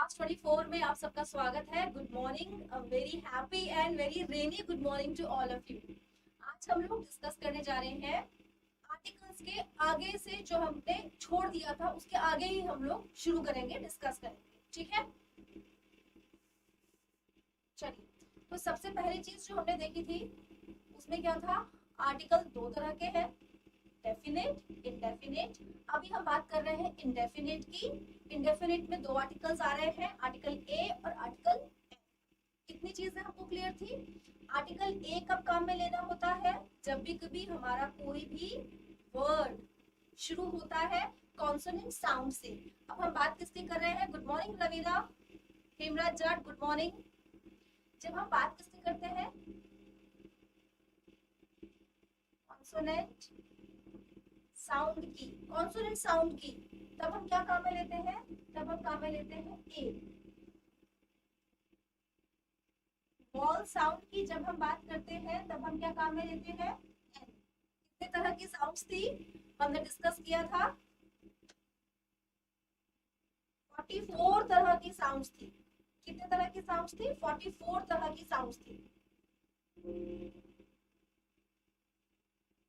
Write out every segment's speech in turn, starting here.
Class 24 में आप सबका स्वागत है। Good morning, very happy and very rainy good morning to all of you. आज हम लोग डिस्कस करने जा रहे हैं आर्टिकल्स के आगे से, जो हमने छोड़ दिया था उसके आगे ही हम लोग शुरू करेंगे, डिस्कस करेंगे। ठीक है, चलिए। तो सबसे पहली चीज जो हमने देखी थी उसमें क्या था? आर्टिकल दो तरह के हैं, डेफिनेट, इंडेफिनेट। अभी हम बात कर रहे हैं इंडेफिनेट की। इंडेफिनेट में दो आर्टिकल्स आ रहे हैं, आर्टिकल ए और आर्टिकल एन। कितनी चीजें हमको क्लियर थी? आर्टिकल ए कब काम में लेना होता है? जब भी कभी हमारा कोई भी वर्ड शुरू होता है कॉन्सोनेंट साउंड से। अब हम बात किसकी कर रहे हैं? Good morning Raveena, Hemraj Jat, good morning. जब हम बात किसकी करते हैं कॉन्सोनेंट साउंड की, कॉन्सोनेंट साउंड की, तब हम क्या काम में लेते हैं? तब हम काम में लेते हैं ए। वॉल साउंड की जब हम बात करते हैं तब हम क्या काम में लेते हैं? एन। कितने तरह की साउंड्स थी हमने डिस्कस किया था? 44 तरह की साउंड्स थी। कितने तरह की साउंड्स थी? 44 तरह की साउंड्स थी,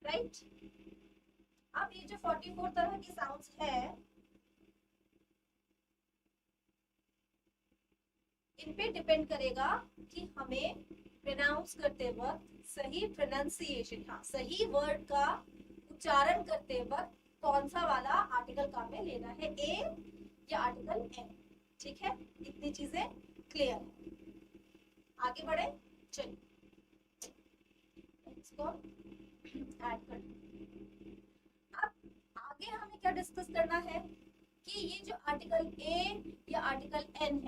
राइट? अब ये जो 44 तरह की साउंड्स है, इन पे डिपेंड करेगा कि हमें प्रोनाउंस करते वक्त सही प्रोनाउंसिएशन, हाँ, सही वर्ड का उच्चारण करते वक्त कौन सा वाला आर्टिकल काम में लेना है, ए या आर्टिकल एन। ठीक है, इतनी चीजें क्लियर है। आगे बढ़े, चलिए इसको ऐड कर। अब आगे हमें क्या डिस्कस करना है कि ये जो आर्टिकल ए या आर्टिकल एन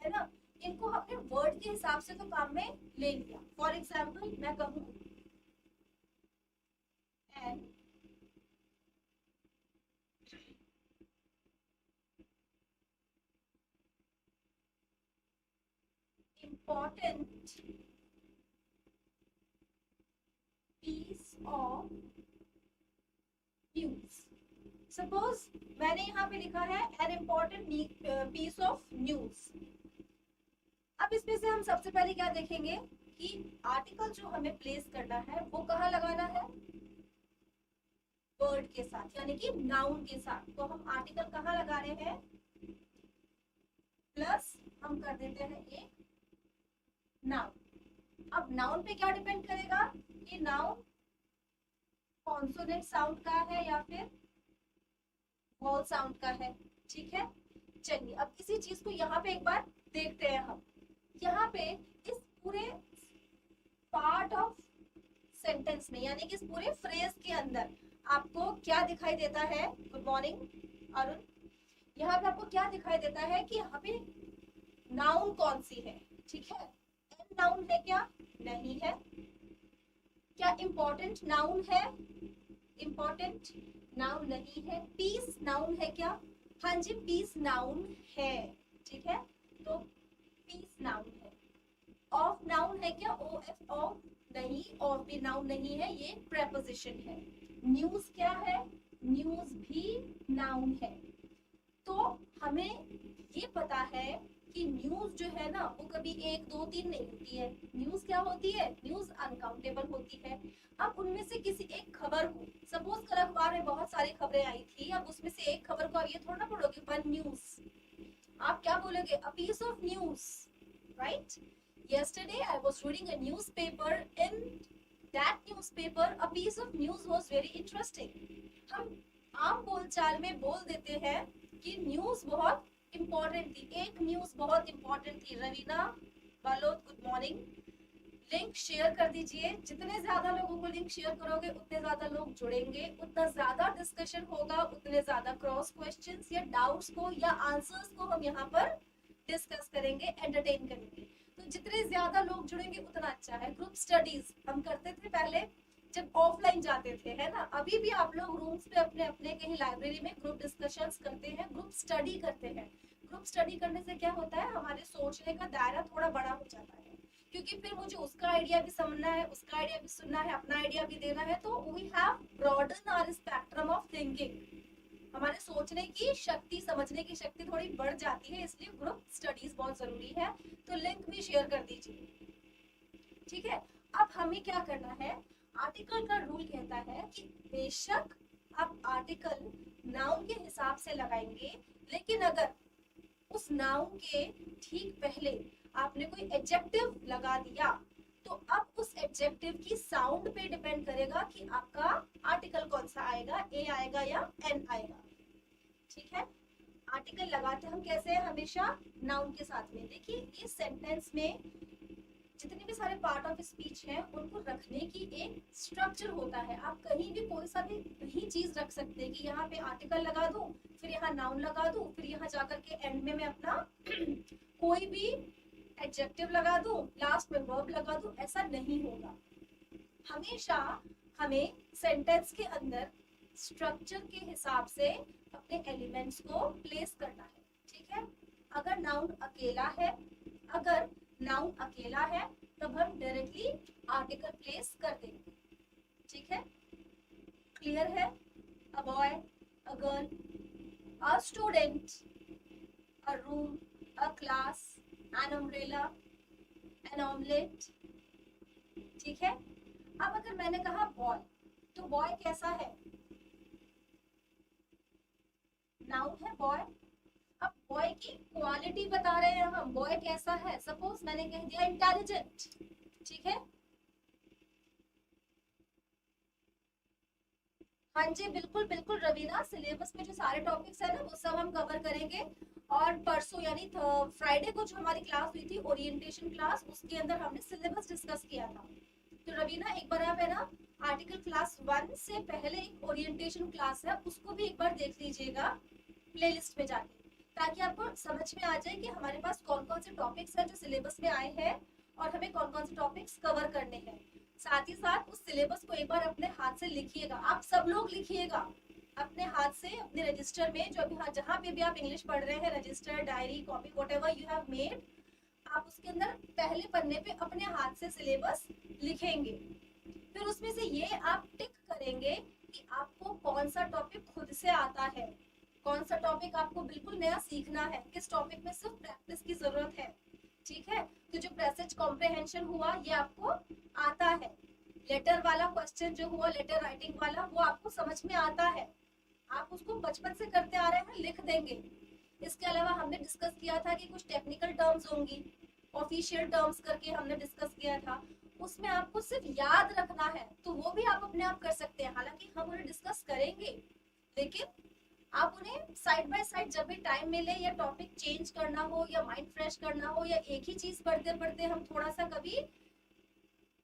है ना, इनको हमने वर्ड के हिसाब से तो काम में ले लिया। फॉर एग्जाम्पल मैं कहूँ an important piece of news। Suppose मैंने यहाँ पे लिखा है an important piece of news। अब इसमें से हम सबसे पहले क्या देखेंगे कि आर्टिकल जो हमें प्लेस करना है वो कहाँ लगाना है? वर्ड के साथ, यानी कि नाउन के साथ। तो हम आर्टिकल कहाँ लगा रहे हैं? प्लस हम कर देते हैं एक नाउन। अब नाउन पे क्या डिपेंड करेगा कि नाउन कॉन्सोनेंट साउंड का है या फिर वॉल साउंड का है। ठीक है, चलिए अब इसी चीज को यहाँ पे एक बार देखते हैं हम। यहाँ पे इस पूरे पार्ट ऑफ सेंटेंस में, यानी कि इस पूरे फ्रेज के अंदर आपको क्या दिखाई देता है? Good morning Arun. यहाँ पे आपको क्या दिखाई देता है कि यहाँ पे नाउन कौन सी है? ठीक है, एन नाउन है क्या? नहीं है। क्या इंपॉर्टेंट नाउन है? इंपॉर्टेंट नाउन नहीं है। पीस नाउन है क्या? हाँ जी, पीस नाउन है। ठीक है, तो पीस नाउन है। ऑफ नाउन है क्या? ओ एफ ऑफ नहीं, ऑफ भी नाउन नहीं है, ये प्रेपोजिशन है। न्यूज क्या है? न्यूज भी नाउन है। तो हमें ये पता है कि न्यूज जो है ना वो कभी एक दो तीन नहीं होती है। न्यूज क्या होती है? न्यूज अनकाउंटेबल होती है। अब उनमें से किसी एक खबर को, सपोज कल अखबार में बहुत सारी खबरें आई थी, अब उसमें से एक खबर को आप ये थोड़ा ना पढ़ोगे वन न्यूज, आप क्या बोलोगे? A piece of news, right? Yesterday I was reading a newspaper. In that newspaper, a piece of news was very interesting. हम आम बोलचाल में बोल देते हैं कि न्यूज बहुत इंपॉर्टेंट थी, एक न्यूज बहुत इंपॉर्टेंट थी। Raveena Balod, good morning. Link share कर दीजिए। जितने ज्यादा लोगों को लिंक शेयर करोगे उतने ज्यादा लोग जुड़ेंगे, उतना ज्यादा डिस्कशन होगा, उतने ज्यादा क्रॉस क्वेश्चंस या डाउट्स को या आंसर्स को हम यहाँ पर डिस्कस करेंगे, एंटरटेन करेंगे। तो जितने ज्यादा लोग जुड़ेंगे उतना अच्छा है। ग्रुप स्टडीज हम करते थे पहले जब ऑफलाइन जाते थे, है ना? अभी भी आप लोग रूम्स पे अपने अपने कहीं लाइब्रेरी में ग्रुप डिस्कशंस करते हैं, ग्रुप स्टडी करते हैं। ग्रुप स्टडी करने से क्या होता है? हमारे सोचने का दायरा थोड़ा बड़ा हो जाता है, क्योंकि फिर मुझे उसका आइडिया भी समझना है, उसका आइडिया भी सुनना है, अपना आइडिया भी देना है। तो we have broaden our spectrum of thinking. हमारे सोचने की शक्ति, समझने की शक्ति थोड़ी बढ़ जाती है, इसलिए ग्रुप स्टडीज बहुत जरूरी है। तो लिंक भी शेयर कर दीजिए, ठीक है। अब हमें क्या करना है, आर्टिकल का रूल कहता है कि बेशक आप आर्टिकल नाउन के हिसाब से लगाएंगे, लेकिन अगर उस नाउन के ठीक पहले आपने कोई एडजेक्टिव लगा दिया, तो अब उस एडजेक्टिव की साउंड पे डिपेंड करेगा कि आपका आर्टिकल कौन सा आएगा, ए आएगा या एन आएगा, ठीक है। आर्टिकल लगाते हम कैसे हैं, हमेशा नाउन के साथ में। देखिए इस सेंटेंस में जितने भी सारे पार्ट ऑफ स्पीच हैं उनको रखने की एक स्ट्रक्चर होता है। आप कहीं भी कोई सा भी कहीं चीज रख सकते हैं कि यहाँ पे आर्टिकल लगा दूं, फिर यहाँ नाउन लगा दूं, फिर यहाँ जाकर के एंड में मैं अपना कोई भी एडजेक्टिव लगा दूं, लास्ट में वर्ब लगा दूं, ऐसा नहीं होगा। हमेशा हमें सेंटेंस के अंदर स्ट्रक्चर के हिसाब से अपने एलिमेंट्स को प्लेस करना है, ठीक है। अगर नाउन अकेला है, अगर नाउन अकेला है तब हम डायरेक्टली आर्टिकल प्लेस कर देंगे, ठीक है। क्लियर है, a boy, a girl, a student, a room, a class, an umbrella, an omelette, ठीक है। अब अगर मैंने कहा बॉय, तो बॉय कैसा है, नाउन है बॉय। अब बॉय की क्वालिटी बता रहे हैं हम, बॉय कैसा है, सपोज मैंने कह दिया इंटेलिजेंट, ठीक है। हाँ जी बिल्कुल बिल्कुल रवीना, सिलेबस में जो सारे टॉपिक्स है ना वो सब हम कवर करेंगे। और परसों यानी फ्राइडे को जो हमारी क्लास हुई थी ओरिएंटेशन क्लास, उसके अंदर हमने सिलेबस डिस्कस किया था। तो रवीना एक बार आप है ना आर्टिकल क्लास 1 से पहले एक ओरिएंटेशन क्लास है, उसको भी एक बार देख लीजिएगा प्लेलिस्ट में जाके, ताकि आपको समझ में आ जाए कि हमारे पास कौन कौन से टॉपिक्स हैं जो सिलेबस में आए हैं और हमें कौन कौन से टॉपिक्स कवर करने हैं। साथ ही साथ उस सिलेबस को एक बार अपने हाथ से लिखिएगा, आप सब लोग लिखिएगा अपने हाथ से अपने रजिस्टर में, जो भी जहाँ पे भी आप इंग्लिश पढ़ रहे हैं, register, diary, copy, whatever you have made, आप उसके अंदर पहले पन्ने पे अपने हाथ से सिलेबस लिखेंगे। फिर उसमें से ये आप टिक करेंगे कि आपको कौन सा टॉपिक खुद से आता है, कौन सा टॉपिक आपको बिल्कुल नया सीखना है, किस टॉपिक में सिर्फ प्रैक्टिस की जरूरत है, ठीक है। तो जो पैसेज कॉम्प्रिहेंशन हुआ ये आपको आता है, लेटर वाला क्वेश्चन जो हुआ, लेटर राइटिंग वाला, वो आपको समझ में आता है, आप उसको बचपन से करते आ रहे हैं, लिख देंगे। इसके अलावा हमने डिस्कस किया था कि कुछ टेक्निकल टर्म्स होंगी, ऑफिशियल टर्म्स करके हमने डिस्कस किया था, उसमें आपको सिर्फ याद रखना है, तो वो भी आप अपने आप कर सकते हैं। हालांकि हम उन्हें डिस्कस करेंगे, लेकिन आप उन्हें साइड बाय साइड जब भी टाइम मिले, या टॉपिक चेंज करना हो, या माइंड फ्रेश करना हो, या एक ही चीज पढ़ते पढ़ते हम थोड़ा सा कभी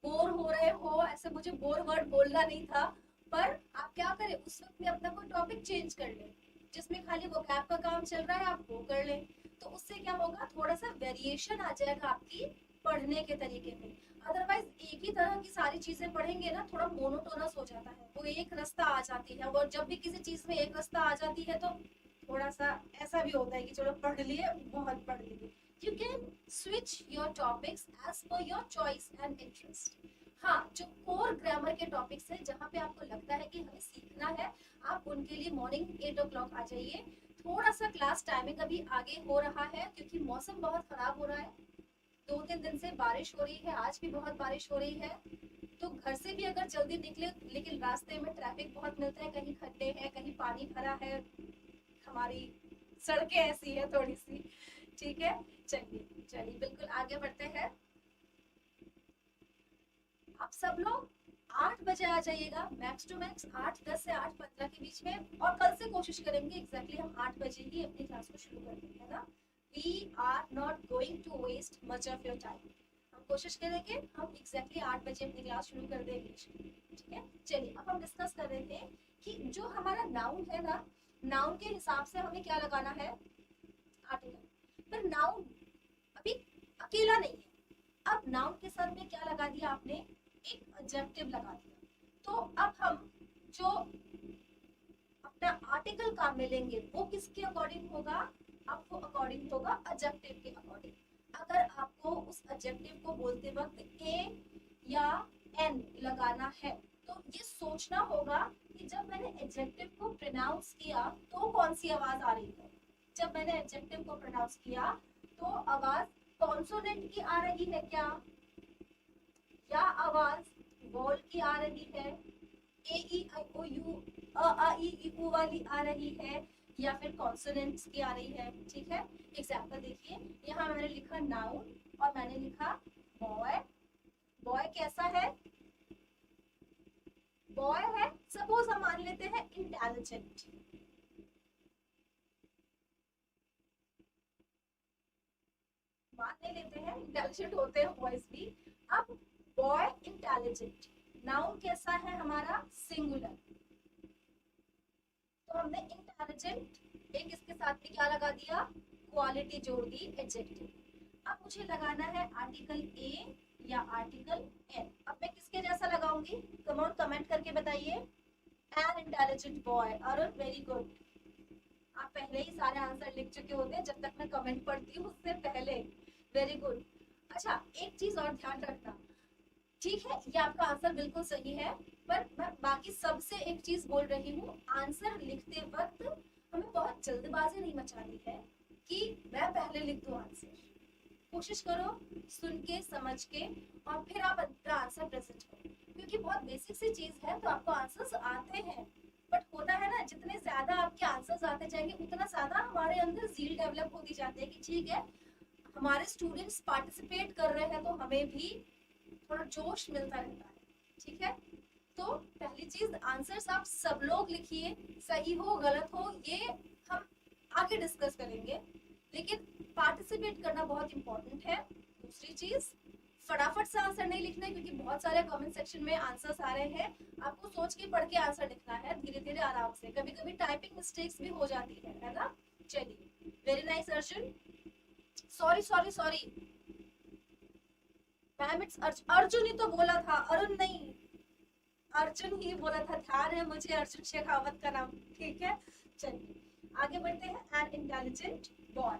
बोर हो रहे हो, ऐसे मुझे बोर वर्ड बोलना नहीं था, पर आप क्या करें उस वक्त में अपना कोई टॉपिक चेंज कर लें, जिसमें खाली वो कैप का काम चल रहा है आप वो कर लें, तो उससे क्या होगा, थोड़ा सा वेरिएशन आ जाएगा आपकी पढ़ने के तरीके में। अदरवाइज एक ही तरह की सारी चीजें पढ़ेंगे ना, थोड़ा मोनोटोनस हो जाता है, वो एक रास्ता आ जाती है, और जब भी किसी चीज में एक रास्ता आ जाती है तो थोड़ा सा ऐसा भी होता है कि चलो पढ़ लिए, बहुत पढ़ लिए। You can switch your topics as per your choice and interest. हाँ, जो कोर ग्रामर के टॉपिक्स हैं जहाँ पे आपको लगता है कि हमें सीखना है, आप उनके लिए मॉर्निंग 8 o'clock आ जाइए। थोड़ा सा क्लास टाइमिंग अभी आगे हो रहा है क्योंकि मौसम बहुत खराब हो रहा है, 2-3 दिन से बारिश हो रही है, आज भी बहुत बारिश हो रही है। तो घर से भी अगर जल्दी निकले, लेकिन रास्ते में ट्रैफिक बहुत मिलता है, कहीं खड्डे हैं, कहीं पानी भरा है, हमारी सड़कें ऐसी है थोड़ी सी, ठीक है। चलिए चलिए बिल्कुल आगे बढ़ते हैं। आप सब लोग 8 बजे आ जाइएगा, मैक्स टू मैक्स 8:10 से 8:15 के बीच में, और कल से कोशिश करेंगे एग्जैक्टली हम 8 बजे ही अपनी क्लास को शुरू कर देंगे, है ना। We are not going to waste much of your time, हम कोशिश करेंगे हम एग्जैक्टली 8 बजे अपनी क्लास शुरू कर दें इंग्लिश की, ठीक है। चलिए अब हम डिस्कस कर रहे थे कि जो हमारा नाउन है ना, नाउन के हिसाब से हमें क्या लगाना है, आर्टिकल। पर नाउन अभी अकेला नहीं है, अब नाउन के साथ में क्या लगा दिया आपने, एक एडजेक्टिव लगा दिया। तो अब हम जो अपना आर्टिकल काम में लेंगे वो किसके अकॉर्डिंग होगा, आपको अकॉर्डिंग होगा एडजेक्टिव के अकॉर्डिंग। अगर आपको उस एडजेक्टिव को बोलते वक्त ए या एन लगाना है, तो ये सोचना होगा कि जब मैंने एडजेक्टिव को प्रोनाउंस किया तो कौन सी आवाज आ रही है। जब मैंने एडजेक्टिव को प्रोनाउंस किया तो आवाज कॉन्सोनेंट की आ रही है क्या, या आवाज वॉल की आ रही है, ए ई आई ओ यू अ आ ई ई ऊ वाली आ रही है, या फिर कॉन्सोनेंट्स की आ रही है। ठीक है, एग्जाम्पल देखिए, यहाँ मैंने लिखा नाउन और मैंने लिखा बॉय। बॉय कैसा है, बॉय है, सपोज हम मान लेते हैं इंटेलिजेंट। मान नहीं लेते हैं, इंटेलिजेंट होते हैं बॉयज भी। अब बॉय इंटेलिजेंट, नाउन कैसा है हमारा, सिंगुलर। तो हमने इंटेलिजेंट एक इसके साथ में क्या लगा दिया, क्वालिटी जोड़ दी, एडजेक्टिव। अब मुझे लगाना है आर्टिकल ए या आर्टिकल एन। अब मैं किसके जैसा लगाऊंगी, कम ऑन कमेंट करके बताइए। An intelligent boy, Arun very good. आप पहले ही सारे आंसर लिख चुके होते हैं जब तक मैं कमेंट पढ़ती हूँ उससे पहले। Very good. अच्छा, एक चीज और ध्यान रखना, ठीक है, ये आपका आंसर बिल्कुल सही है, पर मैं बाकी सबसे एक चीज बोल रही हूँ, आंसर लिखते वक्त हमें बहुत जल्दबाजी नहीं मचानी है कि मैं पहले लिख दूं आंसर। कोशिश करो सुन के समझ के और फिर आप अपना आंसर प्रेजेंट करो, क्योंकि बहुत बेसिक सी चीज है तो आपको आंसर्स आते हैं। बट होता है ना, जितने ज्यादा आपके आंसर्स आते जाएंगे उतना ज्यादा हमारे अंदर जील डेवलप होती जाती है कि ठीक है हमारे स्टूडेंट्स पार्टिसिपेट कर रहे हैं तो हमें भी थोड़ा जोश मिलता रहता है। ठीक है, तो पहली चीज आंसर्स आप सब लोग लिखिए, सही हो गलत हो ये हम आगे डिस्कस करेंगे, लेकिन पार्टिसिपेट करना बहुत इंपॉर्टेंट है। दूसरी चीज, फटाफट से आंसर नहीं लिखना है क्योंकि बहुत सारे कमेंट सेक्शन में आंसर्स आ रहे हैं, आपको सोच के पढ़ के आंसर लिखना है, धीरे धीरे आराम से। कभी कभी टाइपिंग मिस्टेक्स भी हो जाती है ना। चलिए, very nice Arjun. Sorry sorry sorry ma'am, it's Arjun ही तो बोला था, अरुण नहीं, अर्जुन ही बोला था। ध्यान है मुझे अर्जुन शेखावत का नाम। ठीक है, चलिए आगे बढ़ते हैं। An intelligent boy.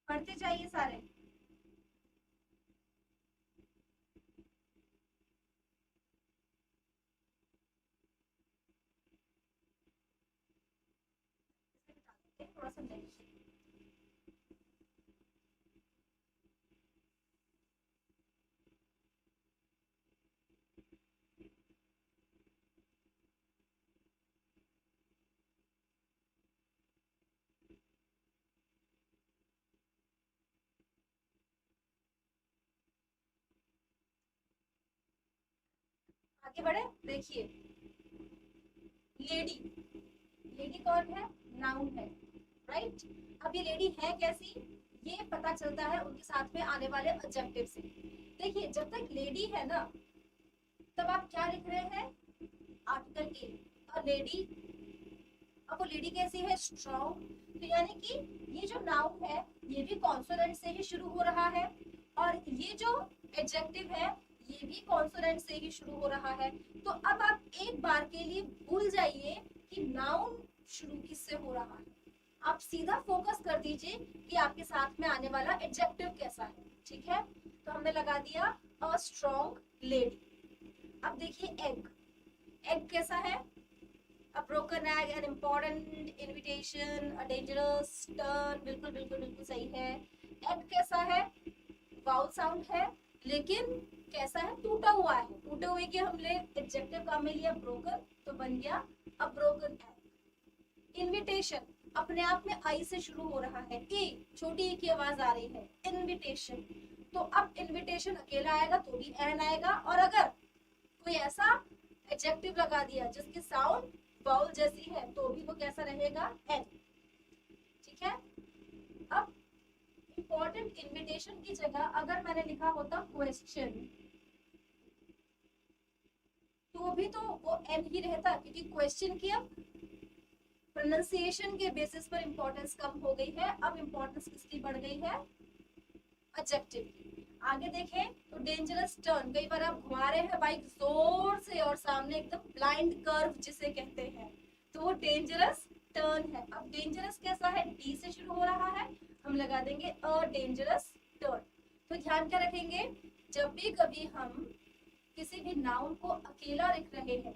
पढ़ते जाइए सारे। थोड़ा समझाइए। आगे बढ़े, देखिए लेडी। लेडी कौन है, नाउन है, राइट। अब ये लेडी है कैसी, ये पता चलता है उनके साथ में आने वाले एडजेक्टिव से। देखिए जब तक लेडी है ना तब आप क्या लिख रहे हैं, आर्टिकल ए, अ लेडी। अब वो लेडी कैसी है, स्ट्रॉन्ग। तो यानी कि ये जो नाउन है ये भी कॉन्सोनेंट से ही शुरू हो रहा है, और ये जो एडजेक्टिव है ये भी कॉन्सोनेंट से ही शुरू हो रहा है। तो अब आप एक बार के लिए भूल जाइए कि नाउन शुरू किससे हो रहा है, आप सीधा फोकस कर दीजिए कि आपके साथ में आने वाला एडजेक्टिव कैसा है। ठीक है, तो हमने लगा दिया अ स्ट्रॉन्ग लेडी। अब देखिए एग। एग कैसा है, a broken egg, an important invitation, a dangerous turn। बिल्कुल बिल्कुल बिल्कुल सही है। egg कैसा है, वाउल साउंड है, लेकिन कैसा है, टूटा हुआ है। टूटे हुए के हमने एडजेक्टिव काम में लिया ब्रोकन, तो बन गया a broken egg। इनविटेशन अपने आप में आई से शुरू हो रहा है, ए छोटी ई की आवाज आ रही है, इनविटेशन। तो अब इनविटेशन अकेला आएगा तो भी एन आएगा, और अगर कोई ऐसा एडजेक्टिव लगा दिया जिसकी साउंड वाउल जैसी है तो भी वो कैसा रहेगा, एन। ठीक है। अब इंपॉर्टेंट इन्विटेशन की जगह अगर मैंने लिखा होता क्वेश्चन तो भी तो वो एन ही रहता, क्योंकि क्वेश्चन की अब प्रोनाउंसिएशन के बेसिस पर इंपॉर्टेंस कम हो गई है, अब इंपॉर्टेंस किसकी बढ़ गई है, एडजेक्टिव की। आगे देखें तो डेंजरस टर्न, कई बार आप घुमा रहे हैं बाइक जोर से और सामने एकदम ब्लाइंड कर्व जिसे कहते हैं, तो वो डेंजरस टर्न है। अब डेंजरस कैसा है, डी से शुरू हो रहा है, हम लगा देंगे अ डेंजरस टर्न। तो ध्यान क्या रखेंगे, जब भी कभी हम किसी भी नाउन को अकेला लिख रहे हैं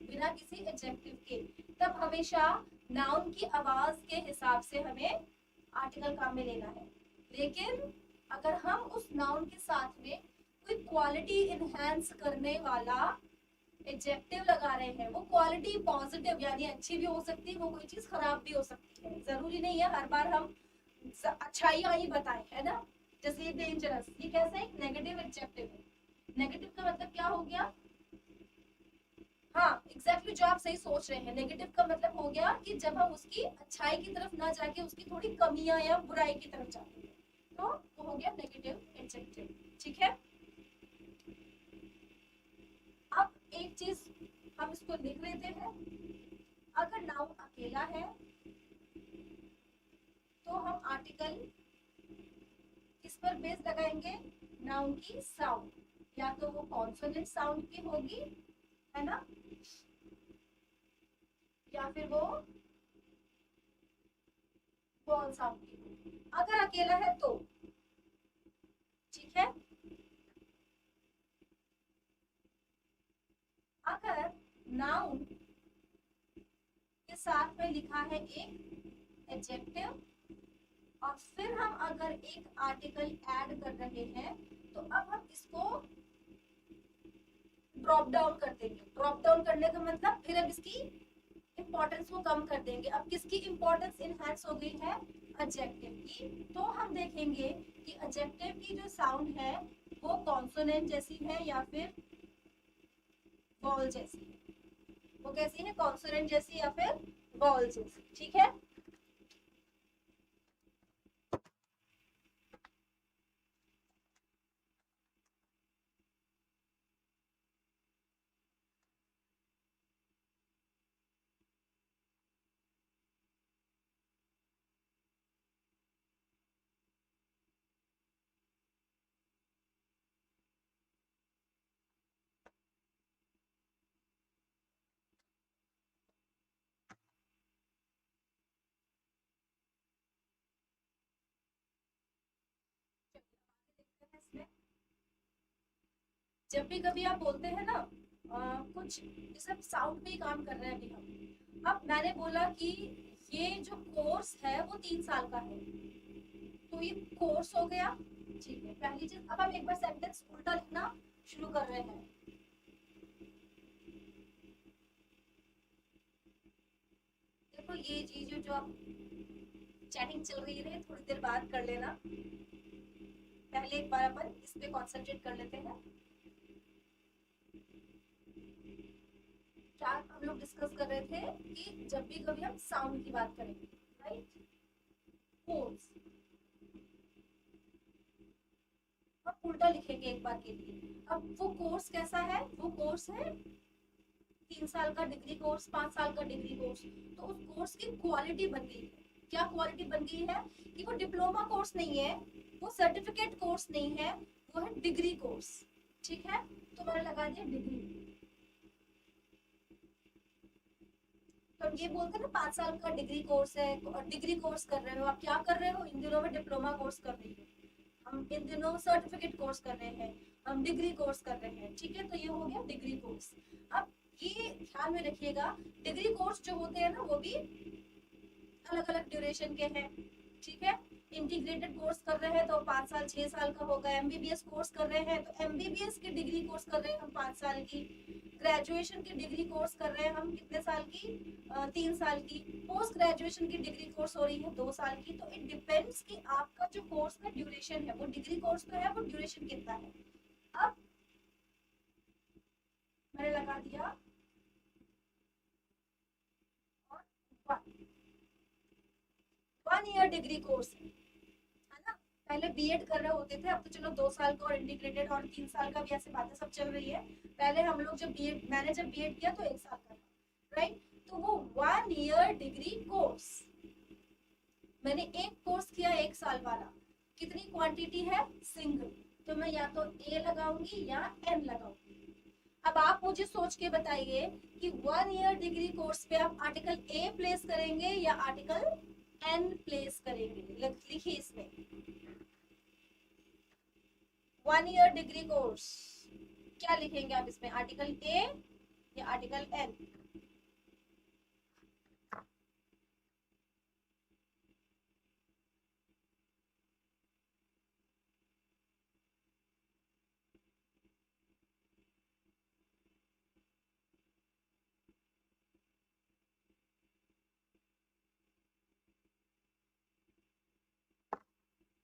बिना किसी एडजेक्टिव के, तब हमेशा नाउन की आवाज के हिसाब से हमें आर्टिकल काम में लेना है। लेकिन अगर हम उस नाउन के साथ में कोई क्वालिटी इनहेंस करने वाला एडजेक्टिव लगा रहे हैं, वो क्वालिटी पॉजिटिव यानी अच्छी भी हो सकती है, वो कोई चीज खराब भी हो सकती है, जरूरी नहीं है हर बार हम अच्छाइयां ही बताएं, है ना। जैसे ये डेंजरस, ये कैसा एक नेगेटिव एडजेक्टिव है। नेगेटिव का मतलब क्या हो गया, हाँ एग्जैक्टली जो आप सही सोच रहे हैं, नेगेटिव का मतलब हो गया कि जब हम उसकी अच्छाई की तरफ ना जाके उसकी थोड़ी कमियां या बुराई की तरफ जाते हैं, तो वो हो गया नेगेटिव एडजेक्टिव। ठीक है। अब एक चीज हम इसको लिख लेते हैं, अगर नाउन अकेला है तो हम आर्टिकल किस पर बेस लगाएंगे, नाउन की साउंड, या तो वो कॉन्सोनेंट साउंड की होगी, है ना, या फिर वो वॉल साउंड की होगी, अगर अकेला है तो। ठीक है। अगर नाउन के साथ में लिखा है एक एडजेक्टिव और फिर हम अगर एक आर्टिकल ऐड कर रहे हैं, तो अब हम इसको ड्रॉप डाउन कर देंगे। ड्रॉप डाउन करने का मतलब फिर अब इसकी इंपॉर्टेंस को कम कर देंगे। अब किसकी इंपॉर्टेंस इनहैंस हो गई है, एडजेक्टिव की। तो हम देखेंगे कि एडजेक्टिव की जो साउंड है वो कॉन्सोनेंट जैसी है या फिर वॉल जैसी है। वो कैसी है, कॉन्सोनेंट जैसी या फिर वॉल जैसी। ठीक है। जब भी कभी आप बोलते हैं ना कुछ जैसे साउंड पे ही काम कर रहे हैं अभी हम, अब मैंने बोला कि ये जो कोर्स है वो 3 साल का है, तो ये कोर्स हो गया। ठीक है, पहली चीज। अब हम एक बार सेंटेंस उल्टा लिखना शुरू कर रहे हैं। देखो ये चीज जो आप चैटिंग चल रही है थोड़ी देर बाद कर लेना, पहले एक बार अपन इस पे कॉन्सेंट्रेट कर लेते हैं। क्या हम लोग डिस्कस कर रहे थे कि जब भी कभी हम साउंड की बात करेंगे, राइट, कोर्स अब उल्टा लिखेंगे एक बार के लिए। अब वो कोर्स कैसा है, वो कोर्स है 3 साल का डिग्री कोर्स, 5 साल का डिग्री कोर्स। तो उस कोर्स की क्वालिटी बन गई है। क्या क्वालिटी बन गई है कि वो डिप्लोमा कोर्स नहीं है, वो सर्टिफिकेट कोर्स नहीं है, वो है डिग्री कोर्स। ठीक है, तो मैंने लगा दिया डिग्री। तो हम ये बोलते हैं ना 5 साल का डिग्री कोर्स है और डिग्री कोर्स कर रहे हो, आप क्या कर रहे हो, इन दिनों में डिप्लोमा कोर्स कर रही हो, हम इन दिनों सर्टिफिकेट कोर्स कर रहे हैं, हम डिग्री कोर्स कर रहे हैं। ठीक है, तो ये हो गया डिग्री कोर्स। अब ये ध्यान में रखिएगा, डिग्री कोर्स जो होते हैं ना वो भी अलग अलग ड्यूरेशन के हैं। ठीक है, इंटीग्रेटेड कोर्स कर रहे हैं तो 5 साल 6 साल का होगा, एमबीबीएस कोर्स कर रहे हैं तो एमबीबीएस की डिग्री कोर्स कर रहे हैं हम 5 साल की, ग्रेजुएशन की डिग्री कोर्स कर रहे हैं हम कितने साल की, 3 साल की, पोस्ट ग्रेजुएशन की डिग्री कोर्स हो रही है 2 साल की। तो इट डिपेंड्स कि आपका जो कोर्स का ड्यूरेशन है, वो डिग्री कोर्स तो है, वो ड्यूरेशन कितना है। अब मैंने लगा दिया ईयर डिग्री कोर्स है ना। पहले बीएड कर रहे होते थे, अब तो चलो 2 साल का और इंटीग्रेटेड और 3 साल का भी ऐसे बातें सब चल रही है। पहले हम लोग जब बीएड, मैंने जब बीएड किया तो 1 साल का था, राइट। तो वो 1 ईयर डिग्री कोर्स, मैंने एक कोर्स किया 1 साल वाला, कितनी क्वांटिटी है, सिंगल, तो मैं या तो ए लगाऊंगी या एन लगाऊंगी। अब आप मुझे सोच के बताइए कि 1 ईयर डिग्री कोर्स पे आप आर्टिकल ए प्लेस करेंगे या आर्टिकल एन प्लेस करेंगे। लिखिए इसमें 1 ईयर डिग्री कोर्स क्या लिखेंगे आप इसमें, आर्टिकल ए या आर्टिकल एन।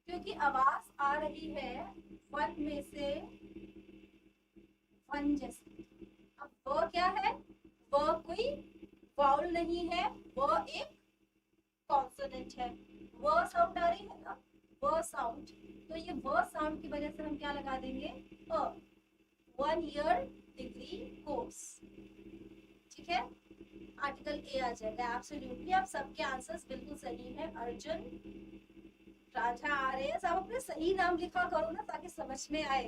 क्योंकि आवाज आ रही है वन में से, वन जैसे। अब वो क्या है, वो कोई वाउल नहीं है, वो एक कॉन्सोनेंट है। वो साउंड आ रही है ना, वो साउंड, तो ये वो साउंड की वजह से हम क्या लगा देंगे, अ। 1 ईयर डिग्री कोर्स, ठीक है, आर्टिकल ए आ जाएगा। एब्सोल्युटली आप सबके आंसर्स बिल्कुल सही है। अर्जुन, राजा आ रहे हैं, सब अपने सही नाम लिखा करो ना ताकि समझ में आए।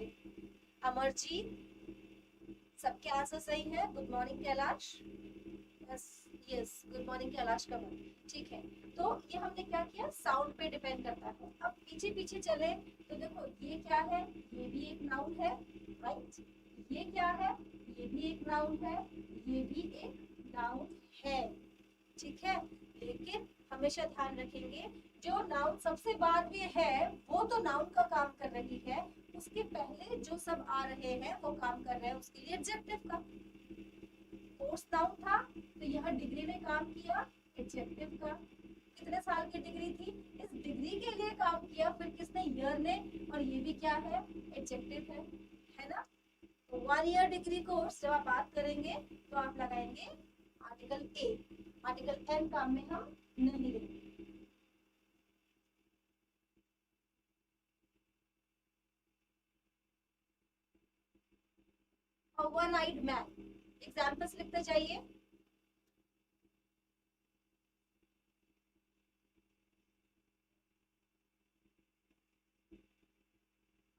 अमरजीत, सबके आंसर सही है। Good morning Kailash, yes yes, good morning Kailash Kamal, ठीक है। तो ये हमने क्या किया, साउंड पे डिपेंड करता है। अब पीछे पीछे चले तो देखो ये क्या है, ये भी एक नाउन है, राइट। ये क्या है, ये भी एक नाउन है, ये भी एक नाउन है, ठीक है। लेकिन हमेशा ध्यान रखेंगे जो नाउन सबसे बाद में है वो तो नाउन का काम कर रही है, उसके पहले जो सब आ रहे हैं वो काम कर रहे हैं उसके लिए एडजेक्टिव का। कोर्स नाउन था तो यहाँ डिग्री ने काम किया एडजेक्टिव का। कितने साल की डिग्री थी, इस डिग्री के लिए काम किया, फिर किसने, ईयर ने, और ये भी क्या है, एडजेक्टिव है ना। तो 1 ईयर डिग्री कोर्स जब आप बात करेंगे तो आप लगाएंगे आर्टिकल ए, आर्टिकल एन काम में हम नहीं लेंगे। वन आइड मैन, एग्जाम्पल्स लिखते जाइए।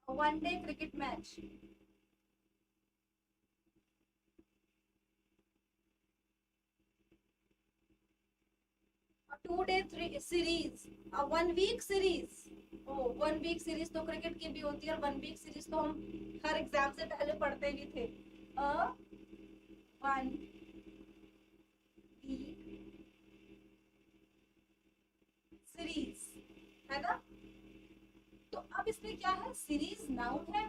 One day cricket match, two day series, 1 week series. ओ 1 वीक सीरीज तो क्रिकेट की भी होती है, और 1 वीक सीरीज तो हम हर एग्जाम से पहले पढ़ते भी थे। 1 वीक सीरीज, है ना। तो अब इसमें क्या है, सीरीज नाउन है,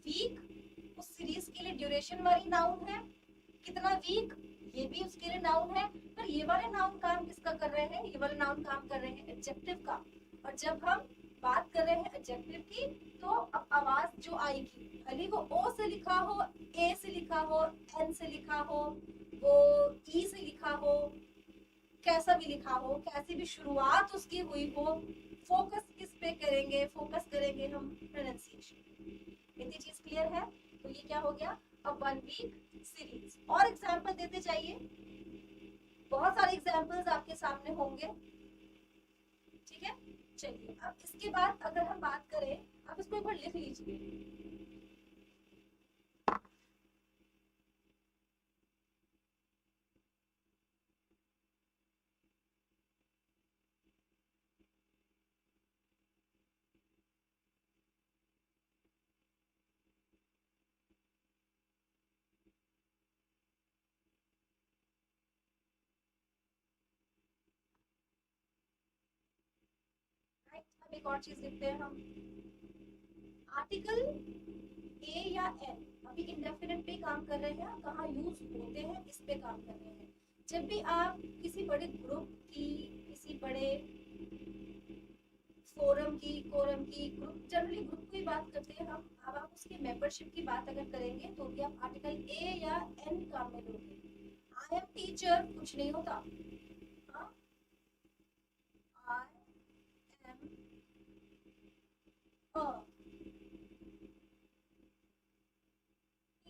वीक उस सीरीज के लिए ड्यूरेशन वाली नाउन है, कितना वीक ये भी उसके लिए नाउन है। पर ये वाले नाउन काम किसका कर रहे हैं, ये वाले नाउन काम कर रहे हैं एडजेक्टिव का। और जब हम बात कर रहे हैं एडजेक्टिव की तो अब आवाज जो आएगी, भले वो ओ से लिखा हो, ए से लिखा हो, एन से लिखा हो, वो ई से लिखा हो, कैसा भी लिखा हो, कैसी भी शुरुआत उसकी हुई हो, फोकस किस पे करेंगे, फोकस करेंगे हम प्रोनाउंसिएशन। इतनी चीज क्लियर है। तो ये क्या हो गया, अब 1 वीक सीरीज। और एग्जांपल देते जाइए, बहुत सारे एग्जांपल्स आपके सामने होंगे, ठीक है। चलिए अब इसके बाद अगर हम बात करें, आप इसको एक बार लिख लीजिए। अब एक और चीज लिखते हैं हम, आर्टिकल ए या एन अभी इंडेफिनिट पे काम कर रहे हैं, कहाँ यूज होते हैं इस पे काम कर रहे हैं। जब भी आप किसी बड़े ग्रुप की, किसी बड़े फोरम की, कोरम की, ग्रुप, जनरली ग्रुप की बात करते हैं हम, अब आप उसकी मेंबरशिप की बात अगर करेंगे तो भी आप आर्टिकल ए या एन काम में लोगे। आई एम टीचर कुछ नहीं होता, आई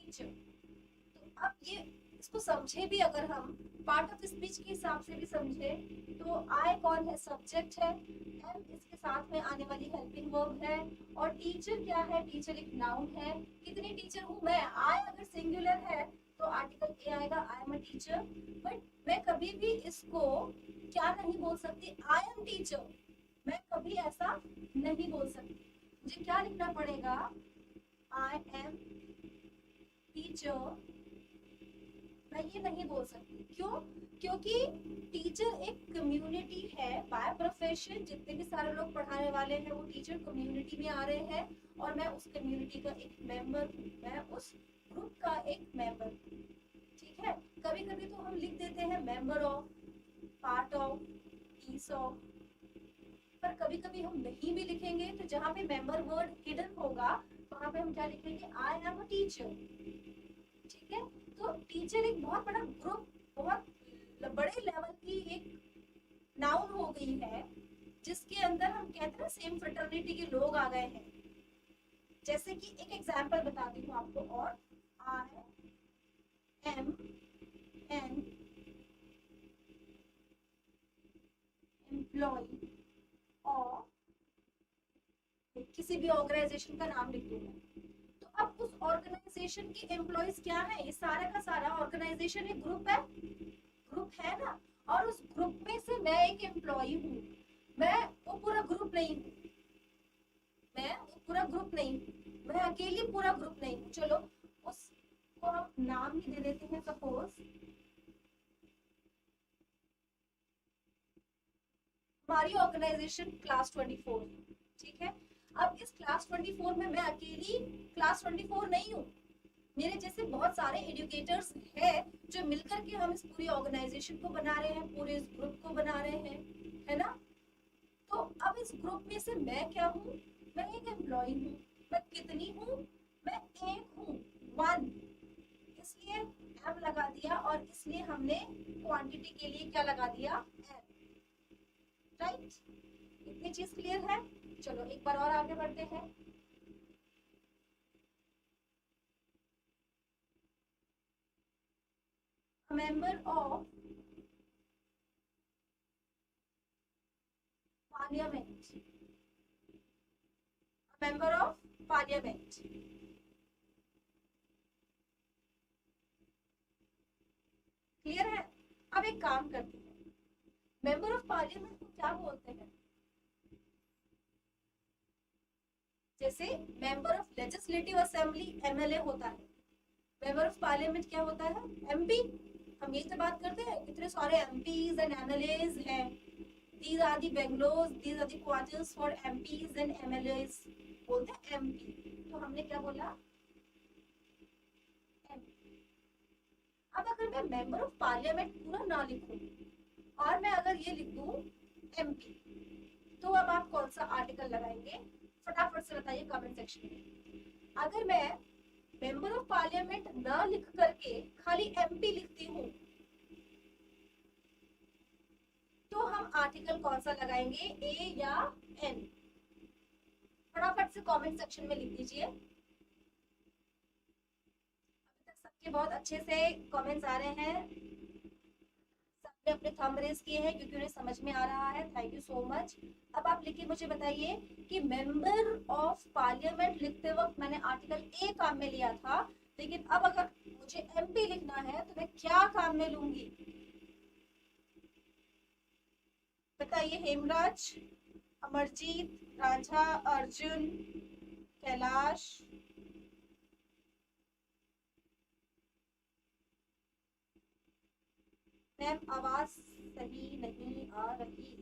टीचर। तो अब ये इसको समझे भी, अगर हम पार्ट ऑफ स्पीच के हिसाब से भी समझे तो आई कौन है, सब्जेक्ट है, एम इसके साथ में आने वाली हेल्पिंग वर्ब है, और टीचर क्या है, टीचर एक नाउन है। कितनी टीचर हूँ मैं, आई अगर सिंगुलर है तो आर्टिकल ए आएगा, I am a teacher. But मैं कभी भी इसको क्या नहीं बोल सकती, आई एम टीचर, मैं कभी ऐसा नहीं बोल सकती। मुझे क्या लिखना पड़ेगा, आई एम टीचर, मैं ये नहीं बोल सकती। क्यों? क्योंकि टीचर एक कम्युनिटी है बाय प्रोफेशन, जितने भी सारे लोग पढ़ाने वाले हैं वो टीचर कम्युनिटी में आ रहे हैं, और मैं उस कम्युनिटी का एक मेंबर हूँ, मैं उस ग्रुप का एक मेंबर हूँ। ठीक है, कभी कभी तो हम लिख देते हैं member of, part of, piece of, पर कभी कभी हम नहीं भी लिखेंगे तो जहाँ पे मेंबर वर्ड हिडन होगा वहां पे हम क्या लिखेंगे, आई एम अ टीचर। ठीक है, तो टीचर एक बहुत बड़ा ग्रुप, बहुत बड़े लेवल की एक नाउन हो गई है, जिसके अंदर हम कहते हैं ना सेम फ्रेटर्निटी के लोग आ गए हैं। जैसे कि एक एग्जांपल बताती हूँ आपको, और आई एम एन एम्प्लॉय और किसी भी ऑर्गेनाइजेशन का नाम लिख दूँ मैं, तो अब उस ऑर्गेनाइजेशन की एम्प्लॉयज क्या है, ये सारा का सारा ऑर्गेनाइजेशन एक ग्रुप है, ग्रुप है ना, और उस ग्रुप में से मैं एक एम्प्लॉय हूँ, मैं वो पूरा ग्रुप नहीं हूँ, मैं वो पूरा ग्रुप नहीं हूँ, मैं अकेली पूरा ग्रुप नहीं हूँ। चलो उसको हम नाम ही दे देते हैं, सपोज हमारी ऑर्गेनाइजेशन क्लास 24, ठीक है। अब इस क्लास 24 में मैं अकेली क्लास 24 नहीं हूँ, मेरे जैसे बहुत सारे एजुकेटर्स हैं जो मिलकर के हम इस पूरी ऑर्गेनाइजेशन को बना रहे हैं, पूरे इस ग्रुप को बना रहे हैं, है ना। तो अब इस ग्रुप में से मैं क्या हूँ, मैं एक एम्प्लॉय हूँ। मैं कितनी हूँ, मैं एक हूँ, वन, इसलिए एम लगा दिया, और इसलिए हमने क्वांटिटी के लिए क्या लगा दिया, एम। राइट, इतनी चीज क्लियर है। चलो एक बार और आगे बढ़ते हैं। Member of parliament, member of parliament, clear है। अब एक काम करते हैं, मेंबर ऑफ पार्लियामेंट को क्या बोलते हैं, जैसे member of legislative assembly MLA होता है, मेंबर ऑफ पार्लियामेंट क्या होता है, एमपी। हम यही तो बात करते हैं, इतने सारे एमपीज एंड एमएलएज हैं, these are the bungalows, these are the quarters for MPs and MLAs, बोलते हैं एमपी। तो हमने क्या बोला, MP। अब अगर मैं मेंबर ऑफ पार्लियामेंट पूरा ना लिखूं और मैं अगर ये लिख दूं एमपी, तो अब आप कौन सा आर्टिकल लगाएंगे, फटाफट से बताइए कमेंट सेक्शन में। अगर मैं मेंबर ऑफ पार्लियामेंट ना लिख करके खाली एमपी लिखती हूँ तो हम आर्टिकल कौन सा लगाएंगे, ए या एन, फटाफट से कमेंट सेक्शन में लिख दीजिए। अभी तक सबके बहुत अच्छे से कमेंट्स आ रहे हैं, सबने अपने थंब रेज किए हैं क्योंकि उन्हें समझ में आ रहा है, थैंक यू सो मच। अब आप लिखिए, मुझे बताइए कि मेंबर ऑफ पार्लियामेंट लिखते वक्त मैंने आर्टिकल ए काम में लिया था, लेकिन अब अगर मुझे एमपी लिखना है तो मैं क्या काम में लूंगी, बताइए। हेमराज, अमरजीत, रांझा, अर्जुन, कैलाश, मैम आवाज सही नहीं आ रही।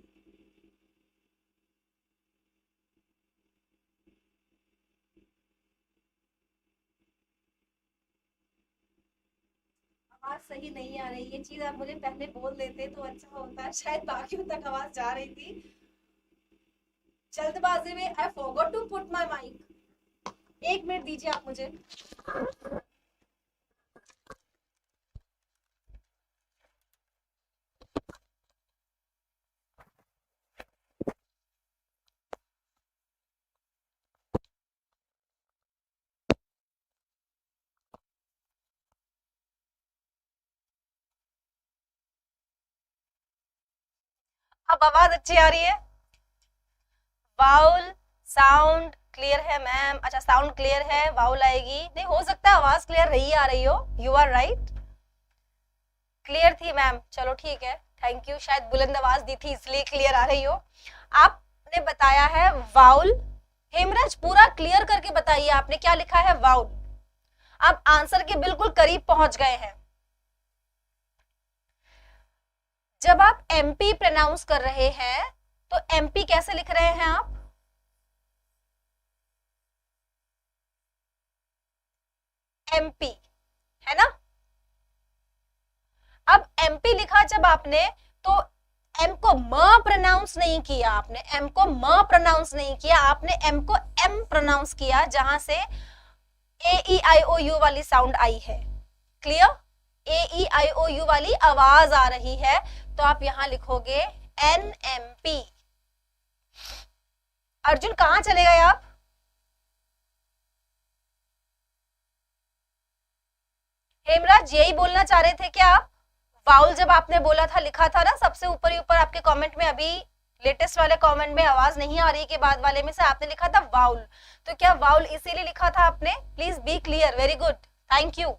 आवाज सही नहीं आ रही, ये चीज आप मुझे पहले बोल देते तो अच्छा होता, शायद बाकियों तक आवाज जा रही थी। जल्दबाजी में I forgot to put my mic, 1 minute दीजिए आप मुझे। अब आवाज अच्छी आ रही है? वाउल साउंड क्लियर है मैम? अच्छा साउंड क्लियर है, वाउल आएगी नहीं, हो सकता है आवाज क्लियर रही आ रही हो, यू आर राइट, क्लियर थी मैम, चलो ठीक है, थैंक यू, शायद बुलंद आवाज दी थी इसलिए क्लियर आ रही हो। आपने बताया है वाउल, हेमराज पूरा क्लियर करके बताइए आपने क्या लिखा है, वाउल। आप आंसर के बिल्कुल करीब पहुंच गए हैं। जब आप एमपी प्रोनाउंस कर रहे हैं तो एमपी कैसे लिख रहे हैं आप? एमपी, है ना? अब एमपी लिखा जब आपने तो एम को म प्रोनाउंस नहीं किया, आपने एम को म प्रोनाउंस नहीं किया, आपने एम को एम प्रोनाउंस किया, जहां से ए ई आई ओ यू वाली साउंड आई है। Clear? A E I O you वाली आवाज आ रही है, तो आप यहां लिखोगे एन एम पी। अर्जुन कहां चले गए आप? हेमराज यही बोलना चाह रहे थे क्या आप? वाउल जब आपने बोला था, लिखा था ना सबसे ऊपर ही ऊपर आपके कमेंट में, अभी लेटेस्ट वाले कमेंट में आवाज नहीं आ रही के बाद वाले में से आपने लिखा था वाउल, तो क्या वाउल इसीलिए लिखा था आपने? Please be clear, very good, thank you.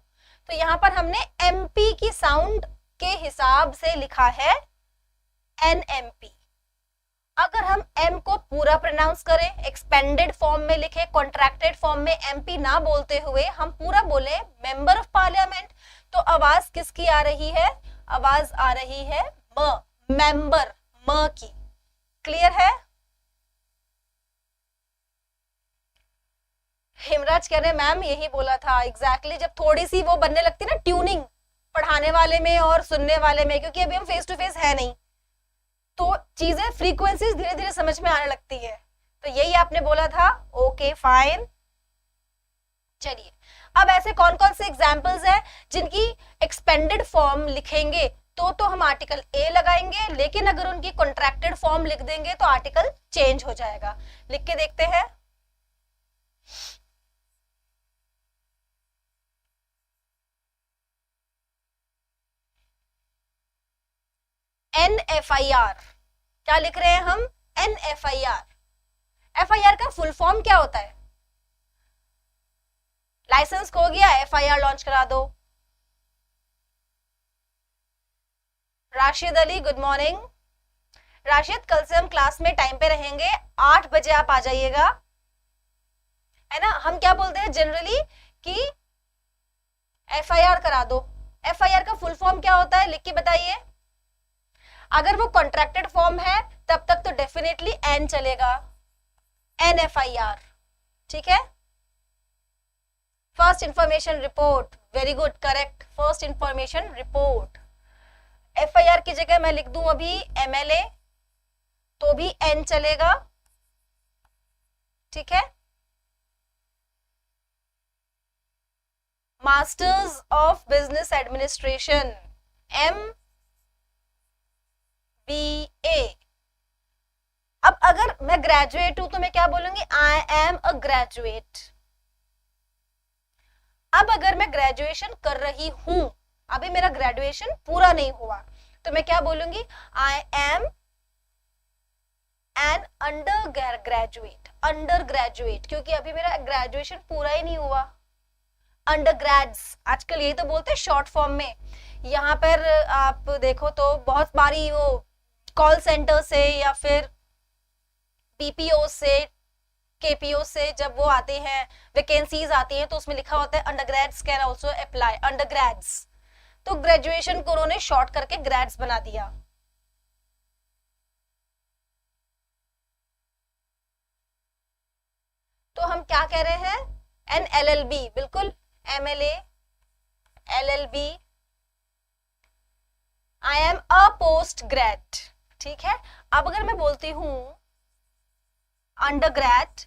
तो यहाँ पर हमने एमपी की साउंड के हिसाब से लिखा है एनएमपी। अगर हम एम को पूरा प्रोनाउंस करें, एक्सपेंडेड फॉर्म में लिखे, कॉन्ट्रैक्टेड फॉर्म में एमपी ना बोलते हुए हम पूरा बोले मेंबर ऑफ पार्लियामेंट, तो आवाज किसकी आ रही है? आवाज आ रही है म, मेंबर, म की। क्लियर है? हेमराज कह रहे मैम यही बोला था, एग्जैक्टली जब थोड़ी सी वो बनने लगती ना ट्यूनिंग पढ़ाने वाले में और सुनने वाले में, क्योंकि अभी हम फेस टू फेस है नहीं, तो चीजें फ्रीक्वेंसीज धीरे धीरे समझ में आने लगती है, तो यही आपने बोला था। ओके फाइन, चलिए अब ऐसे कौन कौन से एग्जाम्पल्स हैं जिनकी एक्सपेंडेड फॉर्म लिखेंगे तो हम आर्टिकल ए लगाएंगे, लेकिन अगर उनकी कॉन्ट्रैक्टेड फॉर्म लिख देंगे तो आर्टिकल चेंज हो जाएगा। लिख के देखते हैं। NFIR, क्या लिख रहे हैं हम? NFIR। FIR का फुल फॉर्म क्या होता है? लाइसेंस खो गया, FIR लॉन्च करा दो। Rashid Ali good morning. राशिद कल से हम क्लास में टाइम पे रहेंगे, 8 बजे आप आ जाइएगा, है ना? हम क्या बोलते हैं जनरली कि FIR करा दो। FIR का फुल फॉर्म क्या होता है, लिख के बताइए। अगर वो कॉन्ट्रैक्टेड फॉर्म है तब तक तो डेफिनेटली एन चलेगा, NFIR, ठीक है? First information report, very good, correct, first information report. FIR की जगह मैं लिख दूं अभी MLA, तो भी N चलेगा, ठीक है? Masters of business administration, MBA। अब अगर मैं ग्रेजुएट हूं तो मैं क्या बोलूंगी? I am a graduate. अब अगर मैं ग्रेजुएशन कर रही हूं, अभी मेरा ग्रेजुएशन पूरा नहीं हुआ, तो मैं क्या बोलूंगी? I am an undergraduate, undergraduate, क्योंकि अभी मेरा ग्रेजुएशन पूरा ही नहीं हुआ। अंडर ग्रेड्स आजकल यही तो बोलते हैं शॉर्ट फॉर्म में। यहाँ पर आप देखो तो बहुत बारी वो कॉल सेंटर से या फिर पीपीओ से, केपीओ से जब वो आते हैं, वैकेंसीज आती हैं, तो उसमें लिखा होता है अंडरग्रेड्स कैन आल्सो अप्लाई, अंडरग्रेड्स। तो ग्रेजुएशन को उन्होंने शॉर्ट करके ग्रेड्स बना दिया। तो हम क्या कह रहे हैं? एन LLB, बिल्कुल, MLA, LLB, I am a post grade, ठीक है? अब अगर मैं बोलती हूं अंडरग्रेड,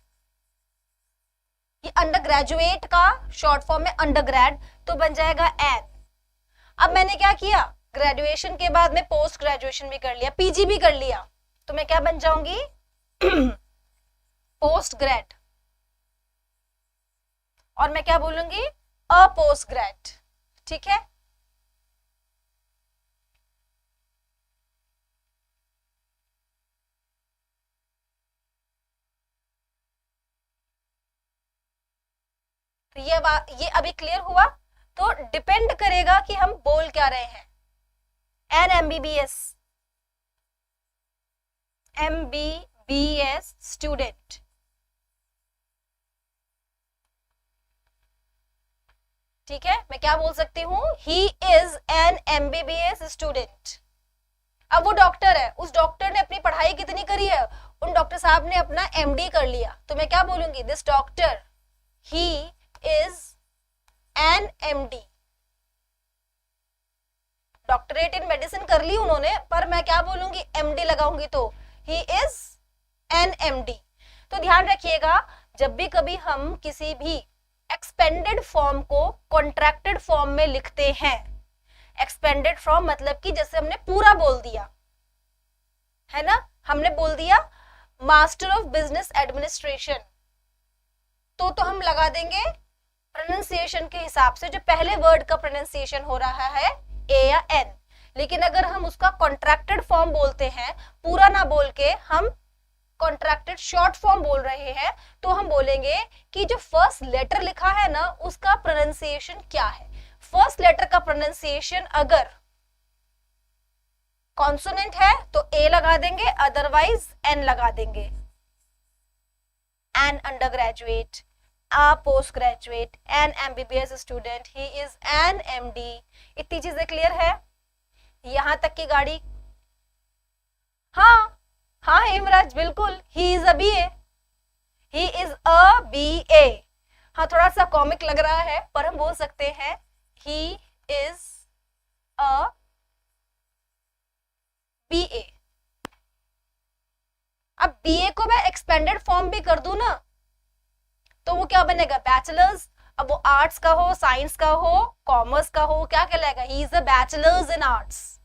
ये अंडर ग्रेजुएट का शॉर्ट फॉर्म में अंडरग्रेड, तो बन जाएगा एन। अब मैंने क्या किया? ग्रेजुएशन के बाद में पोस्ट ग्रेजुएशन भी कर लिया, PG भी कर लिया, तो मैं क्या बन जाऊंगी? Post grade. और मैं क्या बोलूंगी? अ पोस्ट ग्रेड, ठीक है? ये अभी क्लियर हुआ? तो डिपेंड करेगा कि हम बोल क्या रहे हैं। एन MBBS स्टूडेंट, ठीक है, मैं क्या बोल सकती हूँ? He is an MBBS student. अब वो डॉक्टर है, उस डॉक्टर ने अपनी पढ़ाई कितनी करी है? उन डॉक्टर साहब ने अपना MD कर लिया, तो मैं क्या बोलूंगी? This doctor he is an MD। Doctorate in medicine कर ली उन्होंने, पर मैं क्या बोलूंगी? MD लगाऊंगी, तो ही इज एन MD। तो ध्यान रखिएगा, जब भी कभी हम किसी भी एक्सपेंडेड फॉर्म को कॉन्ट्रैक्टेड फॉर्म में लिखते हैं, एक्सपेंडेड फॉर्म मतलब कि जैसे हमने पूरा बोल दिया है ना, हमने बोल दिया मास्टर ऑफ बिजनेस एडमिनिस्ट्रेशन, तो हम लगा देंगे प्रोनाउंसिएशन के हिसाब से जो पहले वर्ड का प्रोनाउंसिएशन हो रहा है ए या एन। लेकिन अगर हम उसका कॉन्ट्रैक्टेड फॉर्म बोलते हैं, पूरा ना बोल के हम कॉन्ट्रैक्टेड शॉर्ट फॉर्म बोल रहे हैं, तो हम बोलेंगे कि जो फर्स्ट लेटर लिखा है ना, उसका प्रोनाउंसिएशन क्या है। फर्स्ट लेटर का प्रोनाउंसिएशन अगर कॉन्सोनेंट है तो ए लगा देंगे, अदरवाइज एन लगा देंगे। An undergraduate, a postgraduate, an MBBS student, he is an MD। इतनी चीजें क्लियर है? यहां तक की गाड़ी? हाँ हाँ हेमराज, बिल्कुल, he is a BA, he is a BA। हाँ, थोड़ा सा कॉमिक लग रहा है, पर हम बोल सकते हैं he is a BA। अब BA को मैं एक्सपेंडेड फॉर्म भी कर दूं ना, तो वो क्या बनेगा? बैचलर्स। अब वो आर्ट्स का हो, साइंस का हो, कॉमर्स का हो, क्या कहलाएगा? He is a bachelors in arts,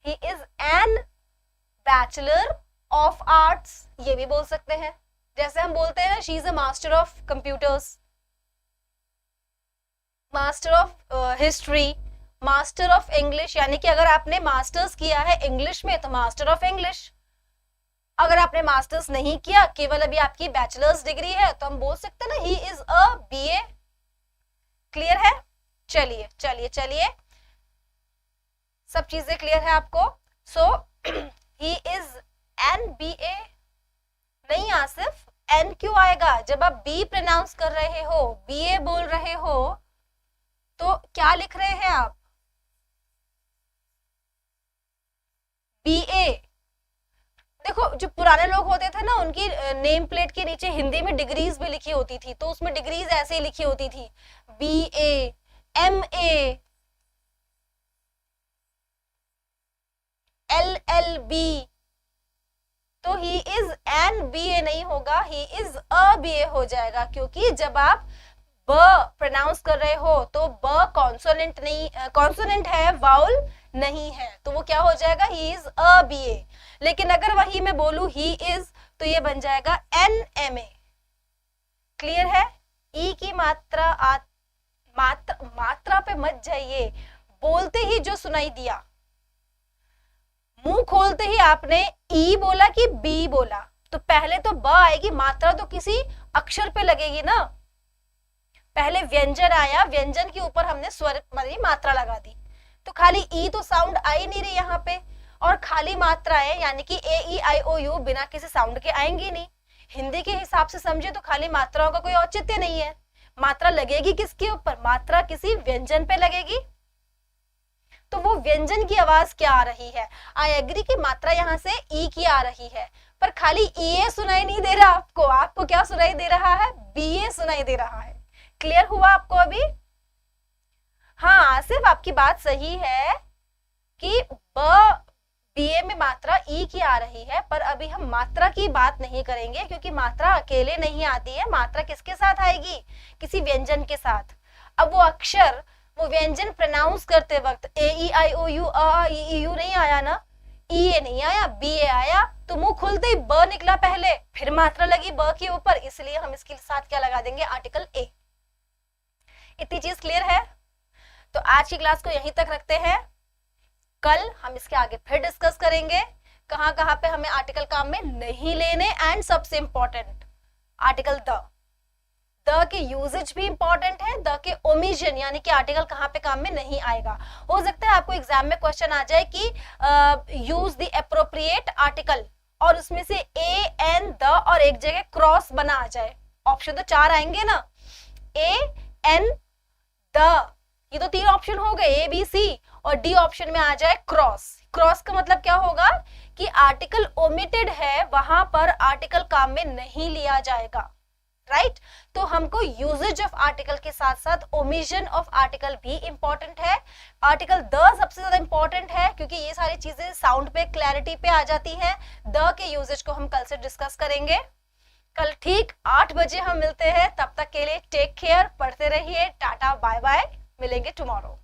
he is an bachelor of arts, ये भी बोल सकते हैं। जैसे हम बोलते हैं ना, she is a master of computers, master of history, master of English, यानी कि अगर आपने मास्टर्स किया है इंग्लिश में तो मास्टर ऑफ इंग्लिश। अगर आपने मास्टर्स नहीं किया, केवल अभी आपकी बैचलर्स डिग्री है, तो हम बोल सकते हैं ना he is a BA। Clear है? चलिए चलिए चलिए, सब चीजें क्लियर है आपको? सो ही इज एन BA। नहीं आसिफ, एन क्यों आएगा? जब आप B प्रोनाउंस कर रहे हो, BA बोल रहे हो, तो क्या लिख रहे हैं आप? BA। देखो, जो पुराने लोग होते थे ना, उनकी नेम प्लेट के नीचे हिंदी में डिग्रीज भी लिखी होती थी, तो उसमें डिग्रीज ऐसे ही लिखी होती थी, BA, MA, LLB। तो ही इज एन BA नहीं होगा, ही इज अ BA हो जाएगा, क्योंकि जब आप ब प्रोनाउंस कर रहे हो तो ब कॉन्सोनेंट नहीं, कॉन्सोनेंट है, वाउल नहीं है, तो वो क्या हो जाएगा? He is a BA। लेकिन अगर वही मैं बोलू ही इज, तो ये बन जाएगा NMA। क्लियर है? ई की मात्रा मात्रा पे मत जाइए, बोलते ही जो सुनाई दिया, मुंह खोलते ही आपने ई बोला कि बी बोला, तो पहले तो ब आएगी, मात्रा तो किसी अक्षर पे लगेगी ना। पहले व्यंजन आया, व्यंजन के ऊपर हमने स्वर मात्रा लगा दी, तो खाली ई तो साउंड आ ही नहीं रही यहाँ पे, और खाली मात्राएं यानी कि AEIOU बिना किसी साउंड के आएंगी नहीं। हिंदी के हिसाब से समझे तो खाली मात्राओं का कोई औचित्य नहीं है। मात्रा लगेगी किसके ऊपर? मात्रा किसी व्यंजन पे लगेगी, तो वो व्यंजन की आवाज क्या आ रही है? आई एग्री कि मात्रा यहाँ से ई की आ रही है, पर खाली ई सुनाई नहीं दे रहा आपको। आपको क्या सुनाई दे रहा है? BA सुनाई दे रहा है। क्लियर हुआ आपको अभी? हाँ आसिफ, आपकी बात सही है कि BA में मात्रा ई की आ रही है, पर अभी हम मात्रा की बात नहीं करेंगे, क्योंकि मात्रा अकेले नहीं आती है। मात्रा किसके साथ आएगी? किसी व्यंजन के साथ। अब वो अक्षर, वो व्यंजन प्रोनाउंस करते वक्त AEIOU AEU नहीं आया ना, EA नहीं आया, BA आया, तो मुंह खुलते ही ब निकला पहले, फिर मात्रा लगी ब के ऊपर, इसलिए हम इसके साथ क्या लगा देंगे? Article A। इतनी चीज क्लियर है? तो आज की क्लास को यहीं तक रखते हैं, कल हम इसके आगे फिर डिस्कस करेंगे कहां कहां पे हमें आर्टिकल काम में नहीं लेने, एंड सबसे इंपॉर्टेंट आर्टिकल द। द के यूजेज भी इंपॉर्टेंट है, द के ओमिशन यानी कि आर्टिकल कहाँ पे काम में नहीं आएगा। हो सकता है आपको एग्जाम में क्वेश्चन आ जाए कि यूज द एप्रोप्रिएट आर्टिकल और उसमें से ए एन द और एक जगह क्रॉस बना आ जाए। ऑप्शन तो 4 आएंगे ना, ए एन द, ये तो 3 ऑप्शन हो गए, ए बी सी, और डी ऑप्शन में आ जाए क्रॉस। क्रॉस का मतलब क्या होगा कि आर्टिकल ओमिटेड है, वहां पर आर्टिकल काम में नहीं लिया जाएगा, राइट। तो हमको यूजेज ऑफ आर्टिकल के साथ साथ ओमिशन ऑफ आर्टिकल भी इंपॉर्टेंट है। आर्टिकल द सबसे ज्यादा इंपॉर्टेंट है क्योंकि ये सारी चीजें साउंड पे, क्लैरिटी पे आ जाती हैं। द के यूजेज को हम कल से डिस्कस करेंगे। कल ठीक 8 बजे हम मिलते हैं, तब तक के लिए टेक केयर, पढ़ते रहिए, टाटा बाय बाय, मिलेंगे टुमारो।